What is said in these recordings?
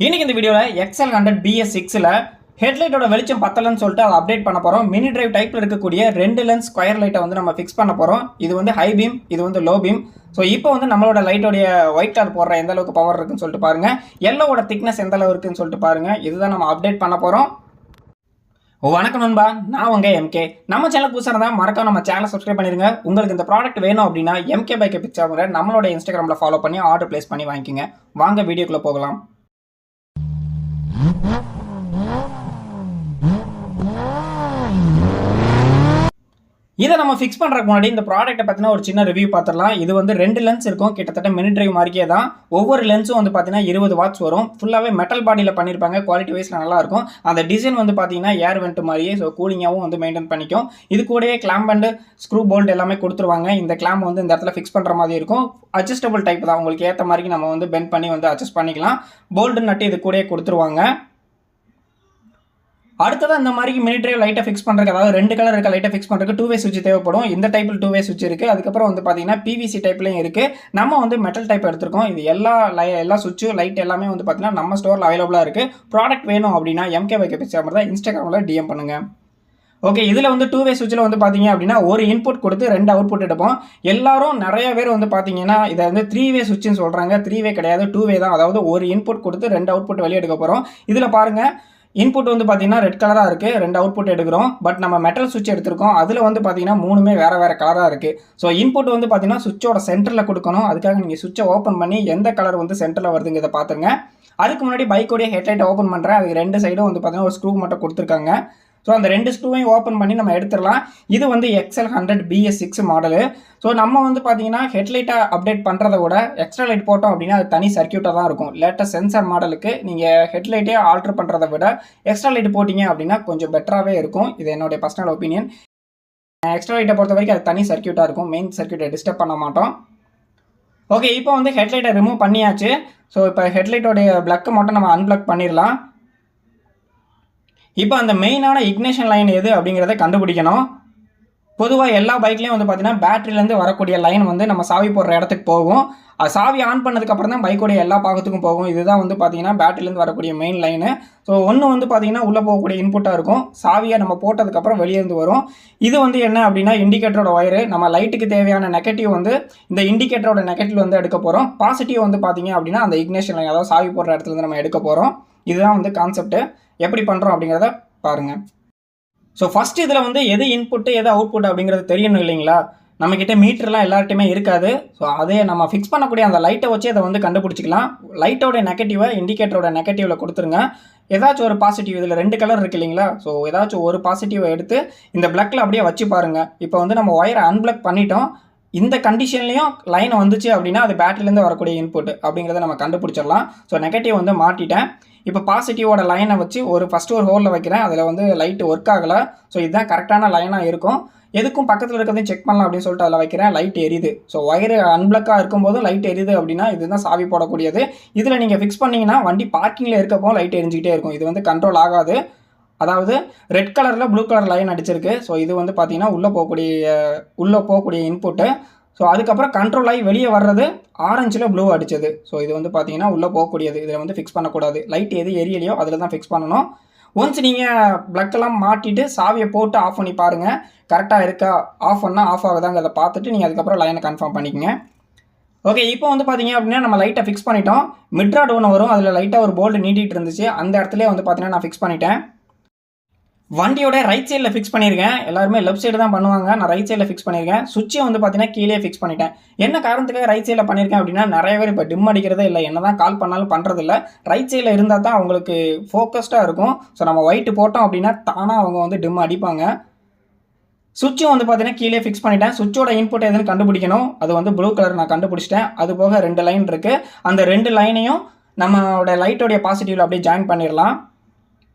இன்னைக்கு இந்த வீடியோவில் XL100 BS6ல் ஹெட்லைட்டோட வெளிச்சம் பத்தலன்னு சொல்லிட்டு அதை அப்டேட் பண்ண போகிறோம். மினி டிரைவ் டைப்பில் இருக்கக்கூடிய 2 லென்ஸ் ஸ்கொயர் லைட்டை வந்து நம்ம ஃபிக்ஸ் பண்ண போகிறோம். இது வந்து ஹை பீம், இது வந்து லோ பீம். ஸோ இப்போ வந்து நம்மளோட லைட்டோடைய ஒயிட் கலர் போடுற எந்த அளவுக்கு பவர் இருக்குன்னு சொல்லிட்டு பாருங்கள். எல்லோட திக்னஸ் எந்த அளவு இருக்குன்னு சொல்லிட்டு பாருங்கள். இதுதான் நம்ம அப்டேட் பண்ண போகிறோம். வணக்கம் நண்பா, நான் உங்கள் MK. நம்ம சேனல் புதுசாக இருந்தால் மறக்காம நம்ம சேனலை சப்ஸ்கிரைப் பண்ணிடுங்க. உங்களுக்கு இந்த ப்ராடக்ட் வேணும் அப்படின்னா MK பைக்கை பிக்சர் நம்மளோட இன்ஸ்டாகிராமில் ஃபாலோ பண்ணி ஆர்டர் பிளேஸ் பண்ணி வாங்கிக்கோங்க. வாங்க வீடியோக்குள்ளே போகலாம். இதை நம்ம ஃபிக்ஸ் பண்ணுறதுக்கு முன்னாடி இந்த ப்ராடக்ட்டை பற்றின ஒரு சின்ன ரிவ்யூ பார்த்துடலாம். இது வந்து 2 லென்ஸ் இருக்கும், கிட்டத்தட்ட மினி டிரைவ் மாதிரியே தான். ஒவ்வொரு லென்ஸும் வந்து பார்த்தீங்கன்னா 20 வாட்ஸ் வரும். ஃபுல்லாகவே மெட்டல் பாடியில் பண்ணியிருப்பாங்க. குவாலிட்டி வைஸில் நல்லாயிருக்கும். அந்த டிசைன் வந்து பார்த்தீங்கன்னா ஏர் வெண்ட் மாதிரியே, ஸோ கூலிங்காகவும் வந்து மெயின்டைன் பண்ணிக்கும். இது கூடவே கிளாம்ப் அண்ட் ஸ்க்ரூ போல்ட் எல்லாமே கொடுத்துருவாங்க. இந்த கிளாம்ப் வந்து இந்த இடத்துல ஃபிக்ஸ் பண்ணுற மாதிரி இருக்கும். அட்ஜஸ்டபிள் டைப் தான், உங்களுக்கு ஏற்ற மாதிரி நம்ம வந்து பெண்ட் பண்ணி வந்து அட்ஜஸ்ட் பண்ணிக்கலாம். போல்டு நட்டு இது கூடயே கொடுத்துருவாங்க. அடுத்ததான் இந்த மாதிரி மினி டிரைவ் லைட்டை ஃபிக்ஸ் பண்ணுறதுக்கு, அதாவது 2 கலர் இருக்க லைட்டை ஃபிக்ஸ் பண்ணுறதுக்கு 2 வே சுவிட்ச் தேவைப்படும். இந்த டைப்பில் 2 வே சுவிட்ச் இருக்குது. அதுக்கப்புறம் வந்து பார்த்தீங்கன்னா PVC டைப்லையும் இருக்குது. நம்ம வந்து மெட்டல் டைப் எடுத்திருக்கோம். இது எல்லா சுவிட்சும் லைட் எல்லாமே வந்து பார்த்தீங்கன்னா நம்ம ஸ்டோரில் அவைலபிளாக இருக்குது. ப்ராடக்ட் வேணும் அப்படின்னா MK பைக்கை பிக்சர் தான் இன்ஸ்டாகிராமில் DM பண்ணுங்கள். ஓகே, இதில் வந்து 2 வே சுவிட்சில் வந்து பார்த்தீங்க அப்படின்னா ஒரு இன்புட் கொடுத்து 2 அவுட்புட் எடுப்போம். எல்லாரும் நிறைய பேர் வந்து பார்த்தீங்கன்னா இதை வந்து 3 வே சுவிட்சுன்னு சொல்கிறாங்க. 3 வே கிடையாது, 2 வே தான். அதாவது ஒரு இன்புட் கொடுத்து 2 அவுட்புட் வெளியே எடுக்க போகிறோம். இதில் பாருங்கள், இன்புட் வந்து பார்த்தீங்கன்னா ரெட் கலராக இருக்குது, 2 அவுட்புட் எடுக்கிறோம். பட் நம்ம மெட்டல் சுவிட்ச் எடுத்திருக்கோம். அதில் வந்து பார்த்தீங்கன்னா 3மே வேறு கலராக இருக்குது. ஸோ இன்புட் வந்து பார்த்தீங்கன்னா சுவிட்சோட சென்டரில் கொடுக்கணும். அதுக்காக நீங்கள் சுவிட்சை ஓப்பன் பண்ணி எந்த கலர் வந்து சென்டரில் வருதுங்கிறத பார்த்துருங்க. அதுக்கு முன்னாடி பைக்கோடைய ஹெட்லைட்டை ஓப்பன் பண்ணுறேன். அதுக்கு 2 சைடும் வந்து பார்த்தீங்கன்னா ஒரு ஸ்க்ரூ மட்டும் கொடுத்துருக்காங்க. ஸோ அந்த 2 ஸ்க்ரூவையும் ஓப்பன் பண்ணி நம்ம எடுத்துடலாம். இது வந்து XL100 BS6 மாடலு. ஸோ நம்ம வந்து பார்த்தீங்கன்னா ஹெட்லைட்டை அப்டேட் பண்ணுறத விட எக்ஸ்ட்ரா லைட் போட்டோம் அப்படின்னா அது தனி சர்க்கியூட்டாக தான் இருக்கும். லேட்டஸ்ட் சென்சார் மாடலுக்கு நீங்கள் ஹெட்லைட்டே ஆல்ட்ரு பண்ணுறத விட எக்ஸ்ட்ரா லைட் போட்டிங்க அப்படின்னா கொஞ்சம் பெட்டராகவே இருக்கும். இது என்னுடைய பர்சனல் ஒப்பீனியன். எக்ஸ்ட்ரா லைட்டை பொறுத்த வரைக்கும் அது தனி சர்க்கியூட்டாக இருக்கும். மெயின் சர்க்கியூட்டை டிஸ்டர்ப் பண்ண மாட்டோம். ஓகே, இப்போ வந்து ஹெட்லைட்டை ரிமூவ் பண்ணியாச்சு. ஸோ இப்போ ஹெட்லைட்டோடைய ப்ளக்கை மட்டும் நம்ம அன்பிளக் பண்ணிடலாம். இப்போ அந்த மெயினான இக்னேஷன் லைன் எது அப்படிங்கிறத கண்டுபிடிக்கணும். பொதுவாக எல்லா பைக்லேயும் வந்து பார்த்தீங்கன்னா பேட்டரியிலேருந்து வரக்கூடிய லைன் வந்து நம்ம சாவி போடுற இடத்துக்கு போகும். அது சாவி ஆன் பண்ணதுக்கப்புறம் தான் பைக்கோடைய எல்லா பாகத்துக்கும் போகும். இதுதான் வந்து பார்த்தீங்கன்னா பேட்டரியிலேருந்து வரக்கூடிய மெயின் லைனு. ஸோ ஒன்று வந்து பார்த்தீங்கன்னா உள்ளே போகக்கூடிய இன்புட்டாக இருக்கும். சாவியை நம்ம போட்டதுக்கப்புறம் வெளியேருந்து வரும். இது வந்து என்ன அப்படின்னா இண்டிகேட்டரோட ஒயரு. நம்ம லைட்டுக்கு தேவையான நெகட்டிவ் வந்து இந்த இண்டிகேட்டரோட நெகட்டிவ் வந்து எடுக்க போகிறோம். பாசிட்டிவ் வந்து பார்த்தீங்க அப்படின்னா அந்த இக்னேஷன் லைன், அதாவது சாவி போடுற இடத்துலேருந்து நம்ம எடுக்க போகிறோம். இதுதான் வந்து கான்செப்ட்டு. எப்படி பண்ணுறோம் அப்படிங்கிறத பாருங்கள். ஸோ ஃபஸ்ட் இதில் வந்து எது இன்புட்டு எது அவுட்புட் அப்படிங்கிறது தெரியணும் இல்லைங்களா? நம்மக்கிட்ட மீட்டர்லாம் எல்லார்ட்டையுமே இருக்காது. ஸோ அதே நம்ம ஃபிக்ஸ் பண்ணக்கூடிய அந்த லைட்டை வச்சு அதை வந்து கண்டுபிடிச்சிக்கலாம். லைட்டோட நெகட்டிவை இண்டிகேட்டரோட நெகட்டிவில் கொடுத்துருங்க. ஏதாச்சும் ஒரு பாசிட்டிவ், இதில் 2 கலர் இருக்குது இல்லைங்களா? ஸோ ஏதாச்சும் ஒரு பாசிட்டிவை எடுத்து இந்த பிளக்கில் அப்படியே வச்சு பாருங்கள். இப்போ வந்து நம்ம ஒயரை அன்பிளக் பண்ணிட்டோம். இந்த கண்டிஷன்லேயும் லைன் வந்துச்சு அப்படின்னா அது பேட்டரியிலேருந்து வரக்கூடிய இன்புட் அப்படிங்கிறத நம்ம கண்டுபிடிச்சிடலாம். ஸோ நெகட்டிவ் வந்து மாட்டிட்டேன். இப்போ பாசிட்டிவோட லைனை வச்சு ஃபஸ்ட்டு ஒரு ஹோலில் வைக்கிறேன். அதில் வந்து லைட்டு ஒர்க் ஆகலை. ஸோ இதுதான் கரெக்டான லைனாக இருக்கும். எதுக்கும் பக்கத்தில் இருக்கிறதையும் செக் பண்ணலாம் அப்படின்னு சொல்லிட்டு அதில் வைக்கிறேன். லைட் எரியுது. ஸோ ஒயரு அன்பிளக்காக இருக்கும்போதும் லைட் எரியுது அப்படின்னா இதுதான் சாவி போடக்கூடியது. இதில் நீங்கள் ஃபிக்ஸ் பண்ணிங்கன்னா வண்டி பார்க்கிங்கில் இருக்கப்போ லைட் எரிஞ்சிக்கிட்டே இருக்கும். இது வந்து கண்ட்ரோல் ஆகாது. அதாவது ரெட் கலரில் ப்ளூ கலர் லைன் அடிச்சிருக்கு. ஸோ இது வந்து பார்த்தீங்கன்னா உள்ளே போகக்கூடிய இன்புட்டு. ஸோ அதுக்கப்புறம் கண்ட்ரோல் ஆகி வெளியே வர்றது ஆரஞ்சில் ப்ளூ அடிச்சது. ஸோ இது வந்து பார்த்தீங்கன்னா உள்ளே போகக்கூடியது. இதில் வந்து ஃபிக்ஸ் பண்ணக்கூடாது. லைட் எது எரியலையோ அதில் தான் ஃபிக்ஸ் பண்ணணும். ஒன்ஸ் நீங்கள் ப்ளக்கெல்லாம் மாட்டிட்டு சாவியை போட்டு ஆஃப் பண்ணி பாருங்கள். கரெக்டாக இருக்கா, ஆஃப் பண்ணால் ஆஃப் ஆகுதாங்கிறத பார்த்துட்டு நீங்கள் அதுக்கப்புறம் லைனை கன்ஃபார்ம் பண்ணிக்கங்க. ஓகே, இப்போ வந்து பார்த்தீங்க அப்படின்னா நம்ம லைட்டை ஃபிக்ஸ் பண்ணிட்டோம். மிட்ராட் ஒன்று வரும், அதில் லைட்டாக ஒரு போல்டு நீட்டிகிட்டு இருந்துச்சு. அந்த இடத்துல வந்து பார்த்தீங்கன்னா நான் ஃபிக்ஸ் பண்ணிட்டேன். வண்டியோட ரைட் சைடில் ஃபிக்ஸ் பண்ணியிருக்கேன். எல்லாருமே லெஃப்ட் சைடு தான் பண்ணுவாங்க. நான் ரைட் சைடில் ஃபிக்ஸ் பண்ணியிருக்கேன். சுவிட்சை வந்து பார்த்தீங்கன்னா கீழே ஃபிக்ஸ் பண்ணிட்டேன். என்ன காரணத்துக்காக ரைட் சைடில் பண்ணியிருக்கேன் அப்படின்னா, நிறைய பேர் இப்போ டிம் அடிக்கிறதே இல்லை. என்ன தான் கால் பண்ணாலும் பண்ணுறதில்ல. ரைட் சைடில் இருந்தால் தான் அவங்களுக்கு ஃபோக்கஸ்டாக இருக்கும். ஸோ நம்ம ஒயிட்டு போட்டோம் அப்படின்னா தானாக அவங்க வந்து டிம் அடிப்பாங்க. சுவிட்சும் வந்து பார்த்தீங்கன்னா கீழே ஃபிக்ஸ் பண்ணிட்டேன். சுவிட்சோட இன்புட் எதுன்னு கண்டுபிடிக்கணும். அது வந்து ப்ளூ கலர் நான் கண்டுபிடிச்சிட்டேன். அது போக 2 லைன் இருக்குது. அந்த 2 லைனையும் நம்மளோட லைட்டோடைய பாசிட்டிவில் அப்படியே ஜாயின் பண்ணிடலாம்.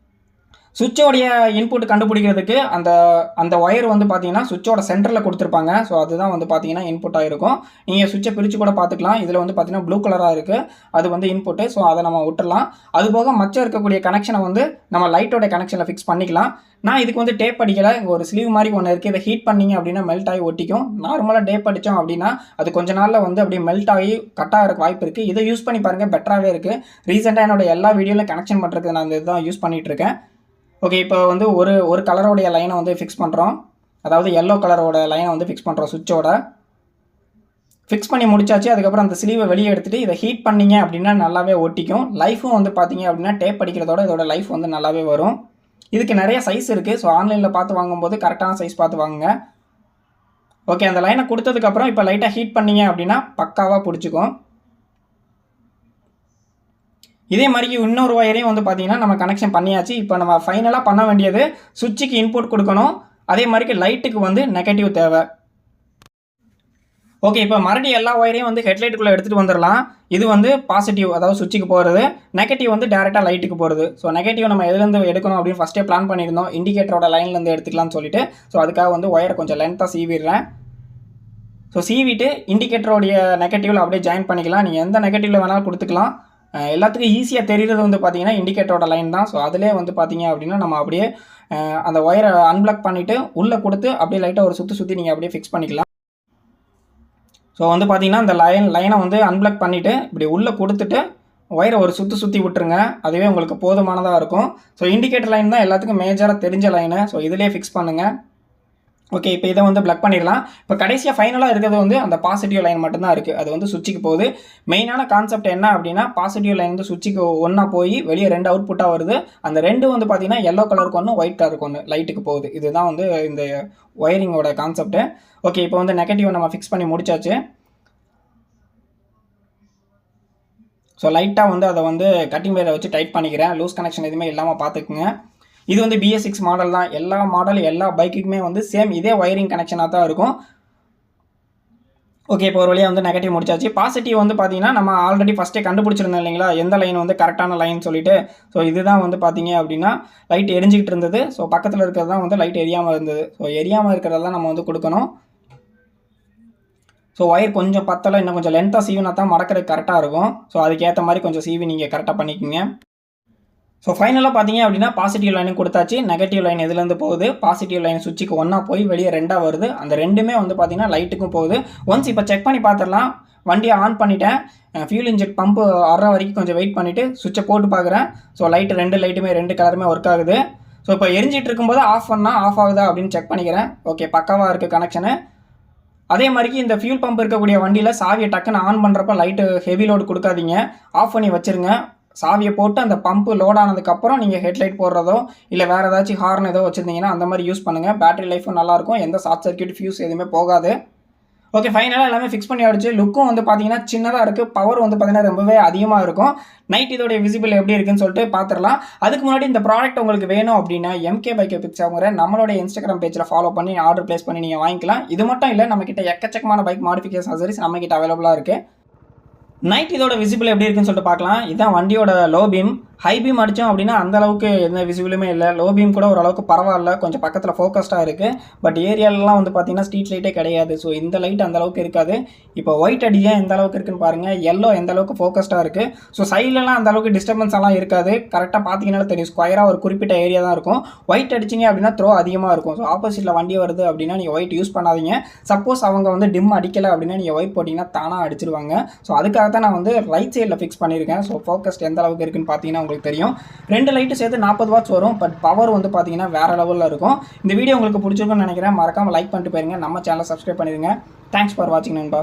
சுவிட்சோடைய இன்புட் கண்டுபிடிக்கிறதுக்கு அந்த அந்த ஒயர் வந்து பார்த்தீங்கன்னா சுவிட்சோட சென்டரில் கொடுத்துருப்பாங்க. ஸோ அதுதான் வந்து பார்த்தீங்கன்னா இன்புட்டாக இருக்கும். நீங்கள் சுவிட்சை பிரித்து கூட பார்த்துக்கலாம். இதில் வந்து பார்த்தீங்கன்னா ப்ளூ கலராக இருக்குது, அது வந்து இன்புட்டு. ஸோ அதை நம்ம விட்டுடலாம். அதுபோக மச்சம் இருக்கக்கூடிய கனெக்ஷனை வந்து நம்ம லைட்டோட கனெக்ஷனில் ஃபிக்ஸ் பண்ணிக்கலாம். நான் இதுக்கு வந்து டேப் அடிக்கலை. இங்கே ஒரு ஸ்லீவ் மாதிரி ஒன்று இருக்குது. இதை ஹீட் பண்ணிங்க அப்படின்னா மெல்ட் ஆகி ஒட்டிக்கும். நார்மலாக டேப் அடித்தோம் அப்படின்னா அது கொஞ்ச நாளில் வந்து அப்படியே மெல்ட் ஆகி கட்டாக இருக்க வாய்ப்பு இருக்குது. இதை யூஸ் பண்ணி பாருங்கள், பெட்டராகவே இருக்குது. ரீசெண்டாக என்னோட எல்லா வீடியோவில் கனெக்ஷன் பண்ணுறதுக்கு நான் இதுதான் யூஸ் பண்ணிகிட்ருக்கேன். ஓகே, இப்போ வந்து ஒரு கலரோடைய லைனை வந்து ஃபிக்ஸ் பண்ணுறோம். அதாவது எல்லோ கலரோட லைனை வந்து ஃபிக்ஸ் பண்ணுறோம் சுவிட்சோட. ஃபிக்ஸ் பண்ணி முடிச்சாச்சு. அதுக்கப்புறம் அந்த ஸ்லீவை வெளியே எடுத்துகிட்டு இதை ஹீட் பண்ணிங்க அப்படின்னா நல்லாவே ஒட்டிக்கும். லைஃபும் வந்து பார்த்தீங்க அப்படின்னா டேப் அடிக்கிறதோட இதோட லைஃப் வந்து நல்லாவே வரும். இதுக்கு நிறைய சைஸ் இருக்குது. ஸோ ஆன்லைனில் பார்த்து வாங்கும்போது கரெக்டான சைஸ் பார்த்து வாங்குங்க. ஓகே, அந்த லைனை கொடுத்ததுக்கப்புறம் இப்போ லைட்டாக ஹீட் பண்ணிங்க அப்படின்னா பக்காவாக பிடிச்சிக்கும். இதே மாதிரி இன்னொரு ஒயரையும் வந்து பார்த்தீங்கன்னா நம்ம கனெக்ஷன் பண்ணியாச்சு. இப்போ நம்ம ஃபைனலாக பண்ண வேண்டியது சுவிட்சுக்கு இன்புட் கொடுக்கணும். அதே மாதிரி லைட்டுக்கு வந்து நெகட்டிவ் தேவை. ஓகே, இப்போ மறுபடியும் எல்லா ஒயரையும் வந்து ஹெட்லைட்டுக்குள்ளே எடுத்துகிட்டு வந்துடலாம். இது வந்து பாசிட்டிவ், அதாவது சுவிட்சுக்கு போகிறது. நெகட்டிவ் வந்து டேரெக்டாக லைட்டுக்கு போகிறது. ஸோ நெகட்டிவ் நம்ம எதுலேருந்து எடுக்கணும் அப்படின்னு ஃபஸ்ட்டே பிளான் பண்ணியிருந்தோம். இண்டிகேட்டரோட லைன்லேருந்து எடுத்துக்கலாம்னு சொல்லிட்டு. ஸோ அதுக்காக வந்து ஒயரை கொஞ்சம் லென்த்தாக சீவிடுறேன். ஸோ சீவிட்டு இண்டிகேட்டரோடைய நெகட்டிவில் அப்படியே ஜாயின் பண்ணிக்கலாம். நீங்கள் எந்த நெகட்டிவில் வேணாலும் கொடுத்துக்கலாம். எல்லாத்துக்கும் ஈஸியாக தெரிகிறது வந்து பார்த்தீங்கன்னா இண்டிகேட்டரோட லைன் தான். ஸோ அதிலே வந்து பார்த்தீங்க அப்படின்னா நம்ம அப்படியே அந்த ஒயரை அன்பிளக் பண்ணிவிட்டு உள்ளே கொடுத்து அப்படியே லைட்டாக ஒரு சுற்றி நீங்கள் அப்படியே ஃபிக்ஸ் பண்ணிக்கலாம். ஸோ வந்து பார்த்தீங்கன்னா இந்த லைனை வந்து அன்பிளக் பண்ணிவிட்டு இப்படி உள்ளே கொடுத்துட்டு ஒயரை ஒரு சுற்றி விட்டுருங்க. அதுவே உங்களுக்கு போதுமானதாக இருக்கும். ஸோ இண்டிகேட்டர் லைன் தான் எல்லாத்துக்கும் மேஜராக தெரிஞ்ச லைனு. ஸோ இதிலே ஃபிக்ஸ் பண்ணுங்கள். ஓகே, இப்போ இதை வந்து பிளக் பண்ணிடலாம். இப்போ கடைசியாக ஃபைனலாக இருக்கிறது வந்து அந்த பாசிட்டிவ் லைன் மட்டும்தான் இருக்குது. அது வந்து சுவிட்சுக்கு போகுது. மெயினான கான்செப்ட் என்ன அப்படின்னா பாசிட்டிவ் லைன் வந்து சுவிட்சுக்கு ஒன்றா போய் வெளியே 2 அவுட்புட்டாக வருது. அந்த 2 வந்து பார்த்தீங்கன்னா எல்லோ கலருக்கு ஒன்று, ஒயிட் கலருக்கு ஒன்று லைட்டுக்கு போகுது. இதுதான் வந்து இந்த ஒயரிங்கோட கான்செப்ட்டு. ஓகே, இப்போ வந்து நெகட்டிவ் நம்ம ஃபிக்ஸ் பண்ணி முடிச்சாச்சு. ஸோ லைட்டாக வந்து அதை வந்து கட்டிங் பிளேடை வச்சு டைட் பண்ணிக்கிறேன். லூஸ் கனெக்ஷன் எதுவுமே இல்லாமல் பார்த்துக்குங்க. இது வந்து BS6 மாடல் தான். எல்லா மாடல் எல்லா பைக்குக்குமே வந்து சேம் இதே ஒயரிங் கனெக்ஷனாக தான் இருக்கும். ஓகே, இப்போ ஒரு வழியாக வந்து நெகட்டிவ் முடிச்சாச்சு. பாசிட்டிவ் வந்து பார்த்தீங்கன்னா நம்ம ஆல்ரெடி ஃபஸ்ட்டே கண்டுபிடிச்சிருந்தோம் இல்லைங்களா, எந்த லைன் வந்து கரெக்டான லைன் சொல்லிட்டு. ஸோ இதுதான் வந்து பார்த்தீங்க அப்படின்னா லைட் எரிஞ்சிக்கிட்டு இருந்தது. ஸோ பக்கத்தில் இருக்கிறது தான் வந்து லைட் எரியாமல் இருந்தது. ஸோ எரியாமல் இருக்கிறதெல்லாம் நம்ம வந்து கொடுக்கணும். ஸோ ஒயர் கொஞ்சம் பத்தலை, இன்னும் கொஞ்சம் லென்த்தாக சீவினா தான் மடக்கிறதுக்கு கரெக்டாக இருக்கும். ஸோ அதுக்கேற்ற மாதிரி கொஞ்சம் சீவி நீங்கள் கரெக்டாக பண்ணிக்கோங்க. ஸோ ஃபைனலாக பார்த்தீங்க அப்படின்னா பாசிட்டிவ் லைனும் கொடுத்தாச்சு. நெகட்டிவ் லைன் எதுலேருந்து போகுது, பாசிட்டிவ் லைன் சுவிட்சுக்கு ஒன்றா போய் வெளியே 2ஆக வருது. அந்த 2மே வந்து பார்த்தீங்கன்னா லைட்டுக்கும் போகுது. ஒன்ஸ் இப்போ செக் பண்ணி பார்த்துடலாம். வண்டியை ஆன் பண்ணிட்டேன். ஃபியூல் இன்ஜெக்ட் பம்பு வர்ற வரைக்கும் கொஞ்சம் வெயிட் பண்ணிவிட்டு சுவிட்சை போட்டு பார்க்குறேன். ஸோ லைட்டுமே 2 கலருமே ஒர்க் ஆகுது. ஸோ இப்போ எரிஞ்சிட்டு இருக்கும்போது ஆஃப் பண்ணால் ஆஃப் ஆகுதா அப்படின்னு செக் பண்ணிக்கிறேன். ஓகே, பக்காவாக இருக்குது கனெக்ஷனு. அதே மாதிரிக்கு இந்த ஃபியூல் பம்ப் இருக்கக்கூடிய வண்டியில் சாவியை டக்குன்னு ஆன் பண்ணுறப்ப லைட்டு ஹெவி லோடு கொடுக்காதீங்க. ஆஃப் பண்ணி வச்சுருங்க. சாவியை போட்டு அந்த பம்பு லோட் ஆனதுக்கப்புறம் நீங்கள் ஹெட்லைட் போடுறதோ இல்லை வேறு ஏதாச்சும் ஹார்ன் ஏதோ வச்சுருந்தீங்கன்னா அந்த மாதிரி யூஸ் பண்ணுங்கள். பேட்டரி லைஃபும் நல்லாயிருக்கும். எந்த ஷார்ட் சர்க்யூட் ஃபியூஸ் எதுவுமே போகாது. ஓகே, ஃபைனலாக எல்லாமே ஃபிக்ஸ் பண்ணி ஆகிடுச்சு. லுக்கும் வந்து பார்த்தீங்கன்னா சின்னதாக இருக்குது. பவர் வந்து பார்த்தீங்கன்னா ரொம்பவே அதிகமாக இருக்கும். நைட் இதோடைய விசிபிள் எப்படி இருக்குன்னு சொல்லிட்டு பார்த்துடலாம். அதுக்கு முன்னாடி இந்த ப்ராடக்ட் உங்களுக்கு வேணும் அப்படின்னா MK Bike Pics அவங்க நம்மளோட இன்ஸ்டாகிராம் பேஜில் ஃபாலோ பண்ணி ஆர்டர் ப்ளேஸ் பண்ணி நீங்கள் வாங்கிக்கலாம். இது மட்டும் இல்லை, நம்மக்கிட்ட எக்கச்சக்கமான பைக் மாடிஃபிகேஷன் அசரிஸ் நம்மக்கிட்ட அவைலபிளாக இருக்குது. நைட் இதோட விசிபிள் எப்படி இருக்குன்னு சொல்லிட்டு பார்க்கலாம். இதுதான் வண்டியோட லோ பீம். ஹை பீம் அடித்தோம் அப்படின்னா அந்தளவுக்கு எந்த விசிபிளுமே இல்லை. லோ பீம் கூட ஓரளவுக்கு பரவாயில்ல, கொஞ்சம் பக்கத்தில் ஃபோக்கஸ்டாக இருக்குது. பட் ஏரியாலலாம் வந்து பார்த்தீங்கன்னா ஸ்ட்ரீட் லைட்டே கிடையாது. ஸோ இந்த லைட் அந்தளவுக்கு இருக்காது. இப்போ ஒயிட் அடியாக எந்த அளவுக்கு இருக்குன்னு பாருங்கள். எல்லோ எந்த அளவுக்கு ஃபோக்கஸ்டாக இருக்குது. ஸோ சைட்லலாம் அந்தளவுக்கு டிஸ்டர்பன்ஸ் எல்லாம் இருக்காது. கரெக்டாக பார்த்தீங்கன்னா தெரியும், ஸ்கொயராக ஒரு குறிப்பிட்ட ஏரியா தான் இருக்கும். ஒயிட் அடிச்சிங்க அப்படின்னா த்ரோ அதிகமாக இருக்கும். ஸோ ஆப்போசிட்டில் வண்டி வருது அப்படின்னா நீங்கள் ஒயிட் யூஸ் பண்ணாதீங்க. சப்போஸ் அவங்க வந்து டிம் அடிக்கலை அப்படின்னா நீங்கள் ஒயிட் போட்டிங்கன்னா தானாக அடிச்சிருவாங்க. ஸோ அதுக்காக தான் நான் வந்து ரைட் சைடில் ஃபிக்ஸ் பண்ணியிருக்கேன். ஸோ ஃபோக்கஸ்ட் எந்த அளவுக்கு இருக்குன்னு பார்த்தீங்கன்னா உங்களுக்கு தெரியும். 2 லைட்டு சேர்த்து 40 வாட்ஸ் வரும். பட் பவர் வந்து பார்த்தீங்கன்னா வேறு லெவலில் இருக்கும். இந்த வீடியோ உங்களுக்கு பிடிச்சிருக்குன்னு நினைக்கிறேன். மறக்காமல் லைக் பண்ணிட்டு போயிருங்க. நம்ம சேனலை சப்ஸ்கிரைப் பண்ணிடுங்க. தேங்க்ஸ் ஃபார் வாட்சிங் நண்பா.